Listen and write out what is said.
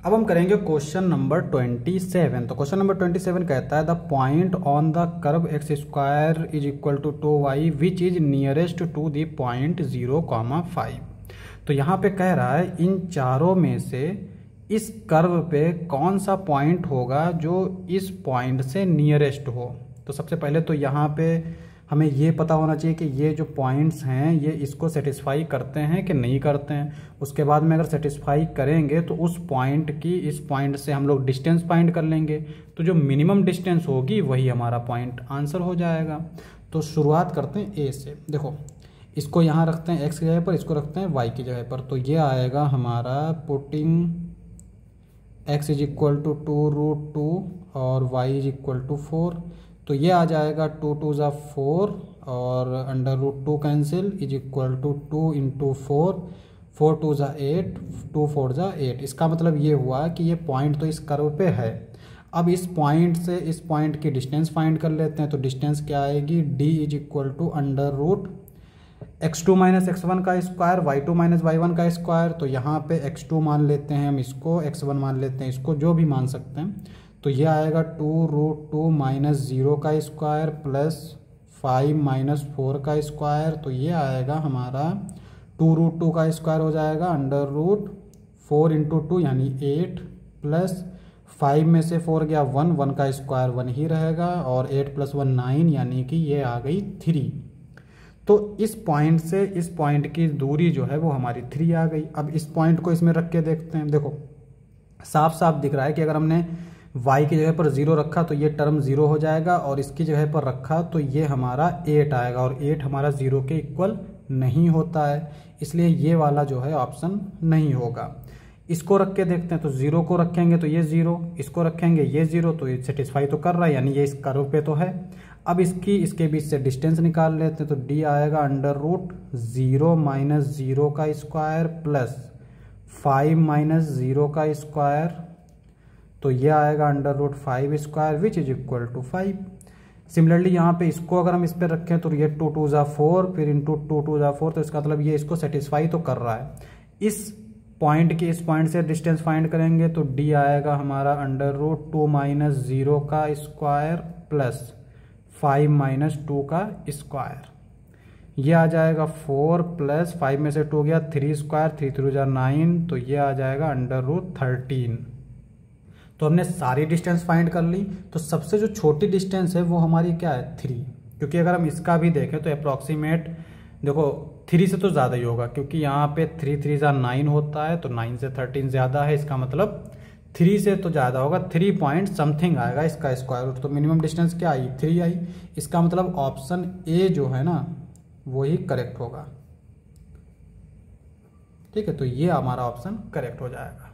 अब हम करेंगे क्वेश्चन नंबर 27। तो क्वेश्चन नंबर 27 कहता है the point on the curve x square is equal to 2y which is nearest to the point 0,5। तो यहाँ पे कह रहा है इन चारों में से इस कर्व पे कौन सा पॉइंट होगा जो इस पॉइंट से नियरेस्ट हो। तो सबसे पहले तो यहाँ पे हमें ये पता होना चाहिए कि ये जो पॉइंट्स हैं ये इसको सेटिस्फाई करते हैं कि नहीं करते हैं। उसके बाद में अगर सेटिस्फाई करेंगे तो उस पॉइंट की इस पॉइंट से हम लोग डिस्टेंस फाइंड कर लेंगे। तो जो मिनिमम डिस्टेंस होगी वही हमारा पॉइंट आंसर हो जाएगा। तो शुरुआत करते हैं ए से। देखो इसको यहाँ रखते हैं एक्स की जगह पर, इसको रखते हैं वाई की जगह पर। तो ये आएगा हमारा putting x is equal to 2√2 और वाई इज इक्वल टू 4। तो ये आ जाएगा 2 2 ज़ा 4 और √2 cancel is equal to 2 into 4 2 ज़ा 8 2 4 ज़ा 8। इसका मतलब ये हुआ कि ये पॉइंट तो इस कर्व पे है। अब इस पॉइंट से इस पॉइंट की डिस्टेंस फाइंड कर लेते हैं। तो डिस्टेंस क्या आएगी, d is equal to x2 minus x1 का स्क्वायर y2 माइनस y1 का स्क्वायर। तो यहाँ पे x2 मान लेते हैं हम, इसको x1 मान लेते हैं, इसको जो भी मान सकते हैं। तो ये आएगा 2√2 माइनस 0 का स्क्वायर प्लस 5 माइनस 4 का स्क्वायर। तो ये आएगा हमारा 2√2 का स्क्वायर हो जाएगा √4 इंटू 2 यानी 8 प्लस 5 में से 4 गया 1 का स्क्वायर 1 ही रहेगा और 8 प्लस 1 9 यानी कि ये आ गई 3। तो इस पॉइंट से इस पॉइंट की दूरी जो है वो हमारी 3 आ गई। अब इस पॉइंट को इसमें रख के देखते हैं। देखो साफ साफ दिख रहा है कि अगर हमने y की जगह पर 0 रखा तो ये टर्म 0 हो जाएगा और इसकी जगह पर रखा तो ये हमारा 8 आएगा और 8 हमारा 0 के इक्वल नहीं होता है, इसलिए ये वाला जो है ऑप्शन नहीं होगा। इसको रख के देखते हैं। तो 0 को रखेंगे तो ये 0, इसको रखेंगे ये 0, तो ये सेटिस्फाई तो कर रहा है यानी ये इस कर्व पे तो है। अब इसके बीच से डिस्टेंस निकाल लेते हैं। तो d आएगा √0 माइनस 0 का स्क्वायर प्लस 5 माइनस 0 का स्क्वायर। तो ये आएगा √5 square which is equal to 5। Similarly यहाँ पे इसको अगर हम इस पर रखें तो ये 2 2 ज़ा 4 फिर इंटू 2 2 ज़ा 4। तो इसका मतलब ये इसको सेटिस्फाई तो कर रहा है। इस पॉइंट के इस पॉइंट से डिस्टेंस फाइंड करेंगे तो d आएगा हमारा √2 माइनस 0 का स्क्वायर प्लस 5 माइनस 2 का स्क्वायर। ये आ जाएगा 4 प्लस 5 में से 2 गया 3 स्क्वायर 3 3 ज़ा 9। तो ये आ जाएगा √13। तो हमने सारी डिस्टेंस फाइंड कर ली। तो सबसे जो छोटी डिस्टेंस है वो हमारी क्या है 3, क्योंकि अगर हम इसका भी देखें तो अप्रॉक्सीमेट देखो 3 से तो ज़्यादा ही होगा, क्योंकि यहाँ पे 3 3 ज़ा 9 होता है तो 9 से 13 ज़्यादा है। इसका मतलब 3 से तो ज़्यादा होगा, 3 पॉइंट समथिंग आएगा इसका स्क्वायर रूट। तो मिनिमम डिस्टेंस क्या आई 3 आई। इसका मतलब ऑप्शन ए जो है ना वो ही करेक्ट होगा। ठीक है, तो ये हमारा ऑप्शन करेक्ट हो जाएगा।